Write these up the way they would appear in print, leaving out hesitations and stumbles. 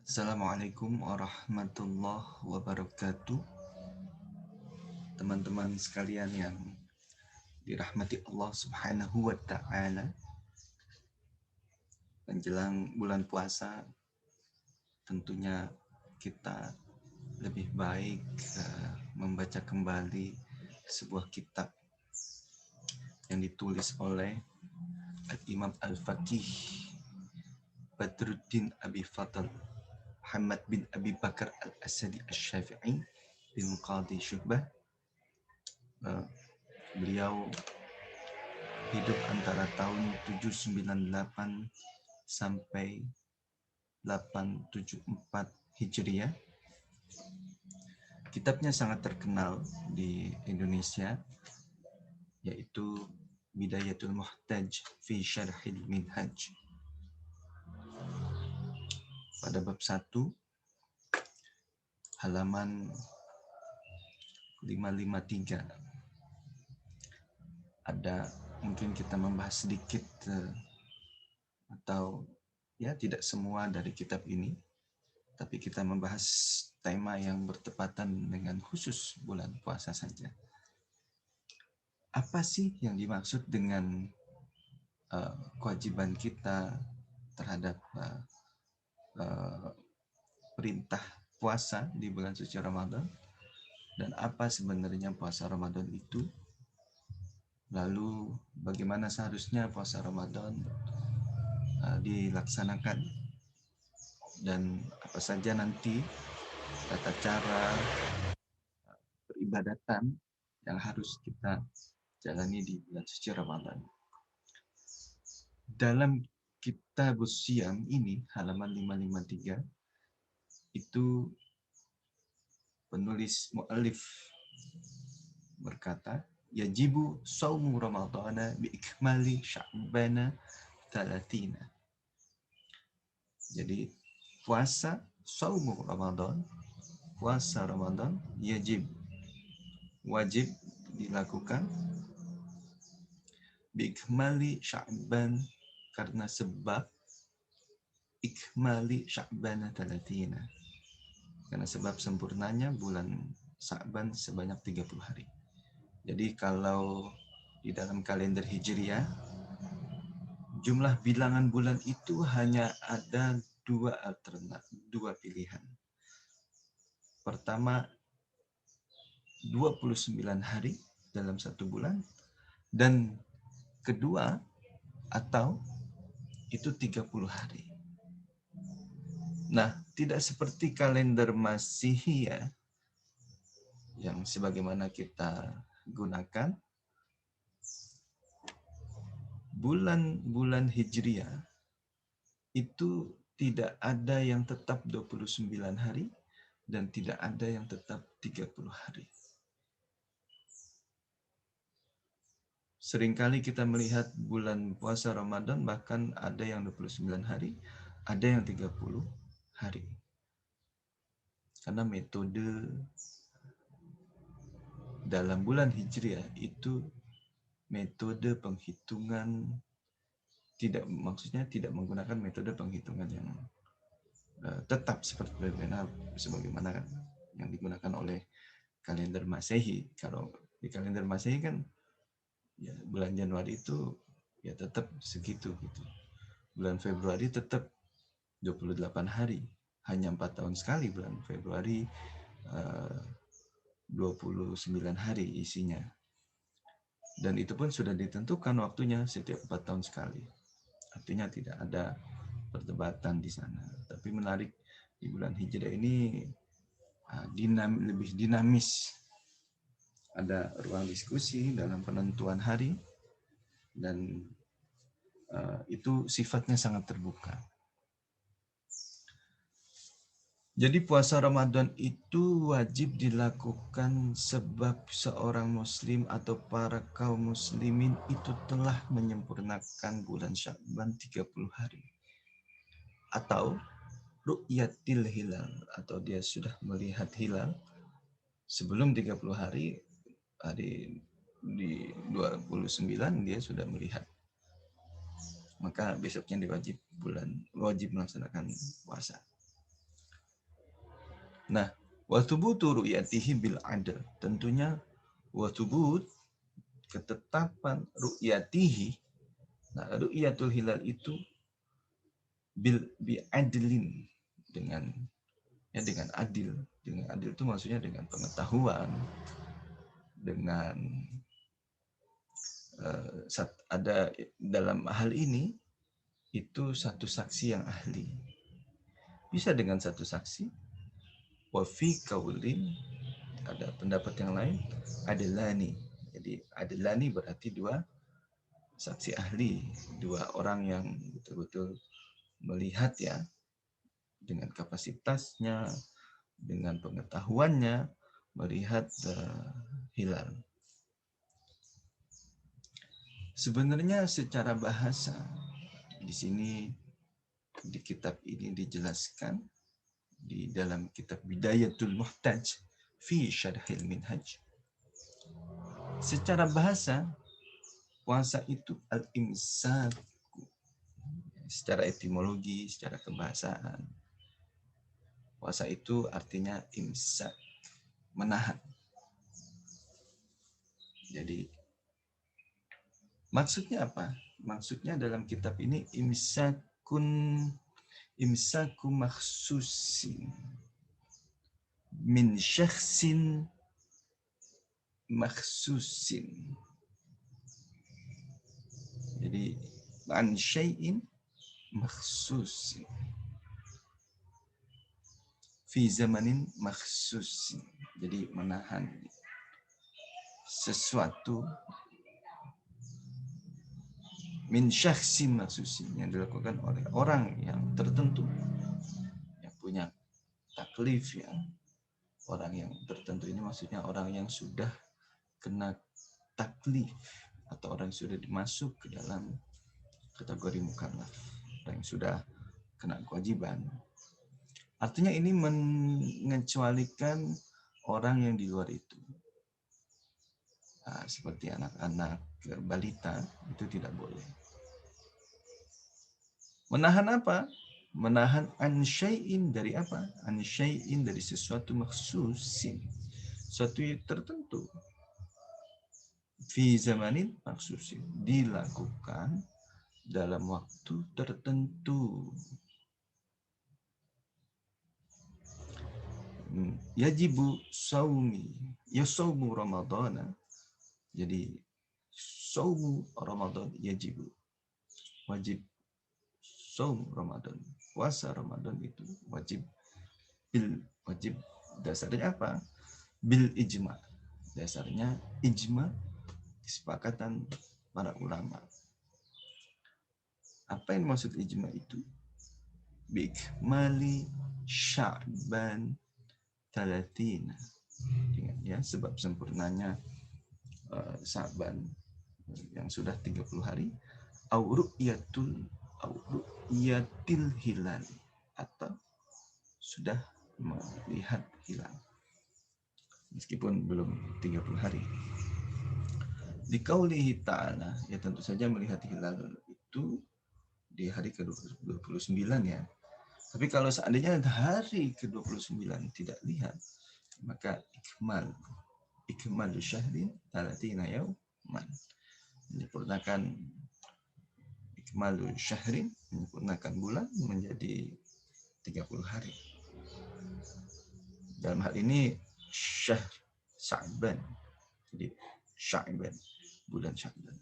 Assalamualaikum warahmatullahi wabarakatuh. Teman-teman sekalian yang dirahmati Allah Subhanahu wa taala, menjelang bulan puasa tentunya kita lebih baik membaca kembali sebuah kitab yang ditulis oleh Imam Al-Faqih Badruddin Abi Fadl Muhammad bin Abi Bakar Al-Asadi Al-Syafi'i bin Qadi Syu'bah. Beliau hidup antara tahun 798 sampai 874 Hijriah. Kitabnya sangat terkenal di Indonesia, yaitu Bidayatul Muhtaj fi Syarhil Minhaj. Pada bab 1, halaman 553, ada mungkin kita membahas sedikit atau ya tidak semua dari kitab ini, tapi kita membahas tema yang bertepatan dengan khusus bulan puasa saja. Apa sih yang dimaksud dengan kewajiban kita terhadap perintah puasa di bulan suci Ramadan, dan apa sebenarnya puasa Ramadan itu? Lalu bagaimana seharusnya puasa Ramadan dilaksanakan, dan apa saja nanti tata cara peribadatan yang harus kita jalani di bulan suci Ramadan. Dalam Kitabus Syiyam ini, halaman 553, itu penulis mu'alif berkata, yajibu saumu ramadhana bi ikmali sya'bana talatina. Jadi puasa saumu Ramadan, puasa Ramadan wajib dilakukan bi ikmali sya'ban, karena sebab ikmali sya'bana talatina, karena sebab sempurnanya bulan Sya'ban sebanyak 30 hari. Jadi kalau di dalam kalender Hijriah, jumlah bilangan bulan itu hanya ada dua pilihan. Pertama, 29 hari dalam satu bulan, dan kedua, atau itu 30 hari. Nah, tidak seperti kalender Masehi ya, yang sebagaimana kita gunakan, bulan-bulan Hijriah itu tidak ada yang tetap 29 hari dan tidak ada yang tetap 30 hari. Seringkali kita melihat bulan puasa Ramadan bahkan ada yang 29 hari, ada yang 30 hari. Karena metode dalam bulan Hijriah itu metode penghitungan tidak menggunakan metode penghitungan yang tetap sebagaimana yang digunakan oleh kalender Masehi. Kalau di kalender Masehi kan ya bulan Januari itu ya tetap segitu gitu. Bulan Februari tetap 28 hari. Hanya 4 tahun sekali bulan Februari 29 hari isinya. Dan itu pun sudah ditentukan waktunya setiap 4 tahun sekali. Artinya tidak ada perdebatan di sana. Tapi menarik, di bulan Hijriah ini lebih dinamis. Ada ruang diskusi dalam penentuan hari, dan itu sifatnya sangat terbuka. Jadi puasa Ramadan itu wajib dilakukan sebab seorang muslim atau para kaum muslimin itu telah menyempurnakan bulan Sya'ban 30 hari. Atau ru'yatil hilal, atau dia sudah melihat hilal sebelum 30 hari di 29 dia sudah melihat. Maka besoknya wajib melaksanakan puasa. Nah, wa thubutu ru'yatihi bil adl. Tentunya wa thubut ketetapan ru'yatihi. Nah, ru'yatul hilal itu bi adlin, dengan dengan adil. Dengan adil itu maksudnya dengan pengetahuan, dengan ada dalam hal ini itu satu saksi yang ahli. Bisa dengan satu saksi, wa fi kaulin, ada pendapat yang lain, adlani. Jadi adlani berarti dua saksi ahli, dua orang yang betul-betul melihat ya, dengan kapasitasnya, dengan pengetahuannya, melihat hilal. Sebenarnya secara bahasa di sini di kitab ini dijelaskan di dalam kitab Bidayatul Muhtaj fi Syarhil Minhaj. Secara bahasa, puasa itu al-imsak. Secara etimologi, secara kebahasaan, puasa itu artinya imsak, menahan. Jadi maksudnya apa? Maksudnya dalam kitab ini imsaku makhsusin min syakhsin makhsusin. Jadi an syai'in makhsusin fi zamanin makhsusin. Jadi menahan sesuatu min syakhsin makhsusin, yang dilakukan oleh orang yang tertentu, yang punya taklif ya. Orang yang tertentu ini maksudnya orang yang sudah kena taklif, atau orang yang sudah dimasuk ke dalam kategori mukallaf, orang yang sudah kena kewajiban. Artinya ini mengecualikan orang yang di luar itu. Nah, seperti anak-anak balita itu tidak boleh. Menahan apa? Menahan an syai'in, dari apa? An syai'in, dari sesuatu maksusin, sesuatu yang tertentu. Fi zamanin maksusin, dilakukan dalam waktu tertentu. Yajibu saumi, yasaumu ramadana. Jadi saumu Ramadan yajibu, wajib. Saum Ramadan, puasa Ramadan itu wajib. Wajib dasarnya apa? Bil ijma. Dasarnya ijma, kesepakatan para ulama. Apa yang maksud ijma itu? Bikmali Sya'ban 30. Ingat ya, sebab sempurnanya Sya'ban yang sudah 30 hari, au ru'yatil hilal, atau sudah melihat hilal meskipun belum 30 hari. Di qaulihi ta'ala, ya tentu saja melihat hilal itu di hari ke-29 ya. Tapi kalau seandainya hari ke-29 tidak lihat, maka ikmal syahrin 30 yauman. Menyempurnakan ikmalu syahrin, menyempurnakan bulan menjadi 30 hari. Dalam hal ini syahr Sya'ban. Jadi Sya'ban, bulan Sya'ban.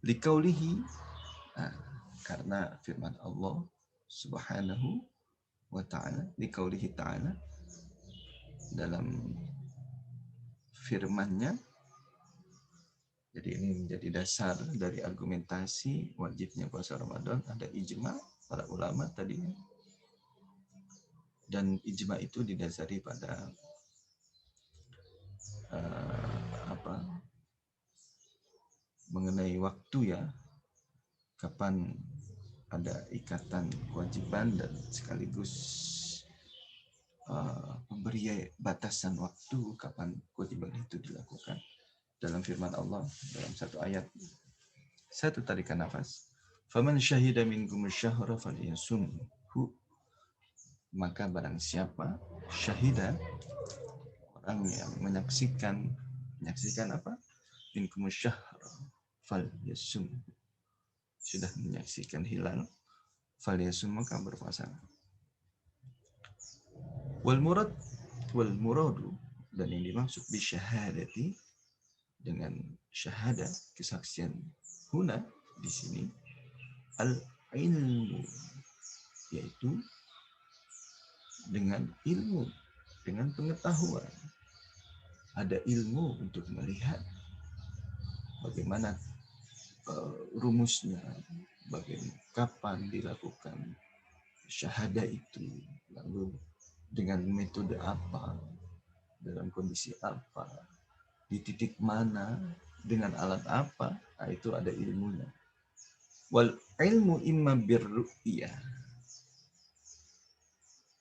Liqaulihi, karena firman Allah Subhanahu wa ta'ala, liqaulihi ta'ala, dalam firman-Nya. Jadi ini menjadi dasar dari argumentasi wajibnya puasa Ramadan. Ada ijma para ulama tadi, dan ijma itu didasari pada mengenai waktu ya, kapan ada ikatan kewajiban dan sekaligus memberi batasan waktu kapan kewajiban itu dilakukan. Dalam firman Allah dalam satu ayat, satu tarikan nafas, faman syahida minkum asyhara falyasumhu, Maka barang siapa syahida, orang yang menyaksikan apa? Minkum syahr fal yasum, sudah menyaksikan hilal fal yasum, maka berpuasa. Wal murad wal muradu, dan yang dimaksud bi syahadati, dengan syahadah, kesaksian, huna di sini al ilmu, yaitu dengan ilmu, dengan pengetahuan. Ada ilmu untuk melihat bagaimana rumusnya, bagaimana kapan dilakukan syahadah itu, lalu dengan metode apa, dalam kondisi apa, di titik mana, dengan alat apa, nah itu ada ilmunya. Wal ilmu imma birru'yah.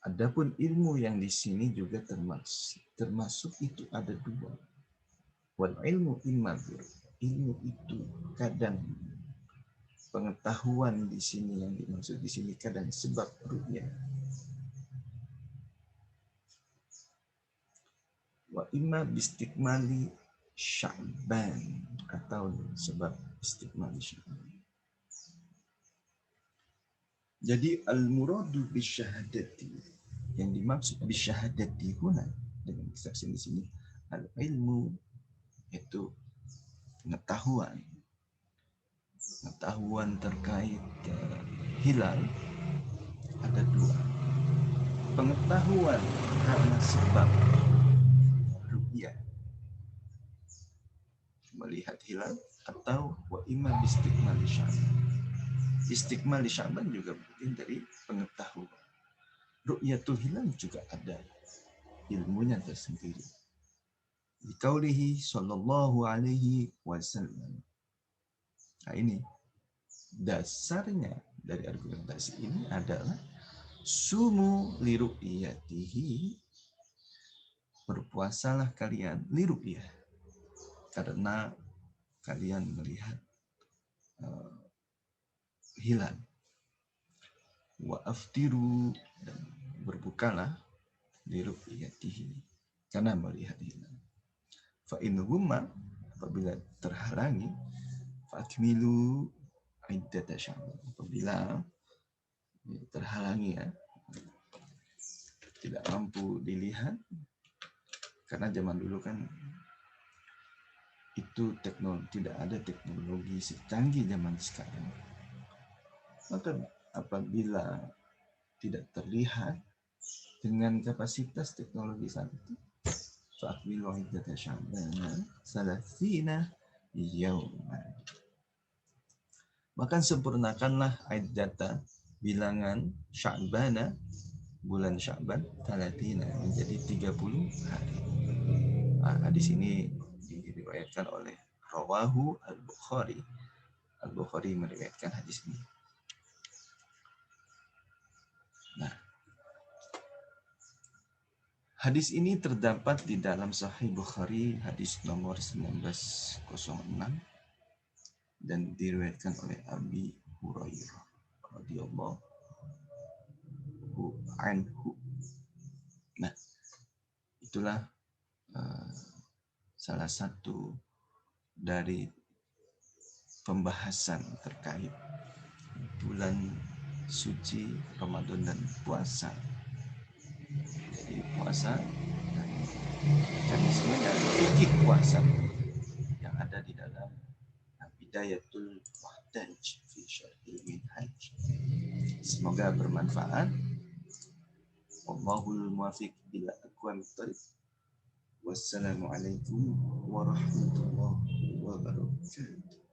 Adapun ilmu yang di sini juga termasuk itu ada dua. Wal ilmu imma birru'yah. Ilmu itu kadang, pengetahuan di sini yang dimaksud di sini kadang sebab ru'yah. Wa imma bistikmali Sya'ban, atau sebab istikmali Sya'ban. Jadi al-muradu bisyahadati, yang dimaksud bisyahadati huna, dengan kesaksian di sini, al-ilmu, itu pengetahuan terkait hilal ada dua. Pengetahuan karena sebab ru'yah, melihat hilal, atau wa imma bistikmali Sya'ban. Istikmali Sya'ban juga bagian dari pengetahuan. Ru'yatul hilal juga ada ilmunya tersendiri. Biqaulihi sallallahu alaihi wasallam. Nah ini dasarnya dari argumentasi ini adalah sumu liru'yatihi, berpuasalah kalian liru'yah, karena kalian melihat hilal. Wa aftiru, dan berbukalah liru'yatihi, karena melihat hilal. Fa in humma, apabila terhalangi, fakmilu iddata Sya'ban, apabila terhalangi, ya, tidak mampu dilihat, karena zaman dulu kan itu tidak ada teknologi secanggih zaman sekarang. Maka apabila tidak terlihat dengan kapasitas teknologi saat itu, fa'akmilu iddata Sya'ban salasina yauman, maka sempurnakanlah iddata, bilangan Sya'bana, bulan Sya'ban, talatina, menjadi 30 hari. Hadis ini diriwayatkan oleh Rawahu Al-Bukhari. Al-Bukhari meriwayatkan hadis ini. Nah, hadis ini terdapat di dalam Sahih Bukhari, hadis nomor 1906, dan diriwayatkan oleh Abi Hurairah radhiyallahu anhu. Nah, itulah salah satu dari pembahasan terkait bulan suci Ramadan dan puasa. Jadi puasa dan mekanisme dan fikih puasa yang ada di dalam Bidayatul Muhtaj fi Syarhil Minhaj. Semoga bermanfaat. Wallahul muwaffiq ila aqwamit thoriq. Wassalamualaikum warahmatullahi wabarakatuh.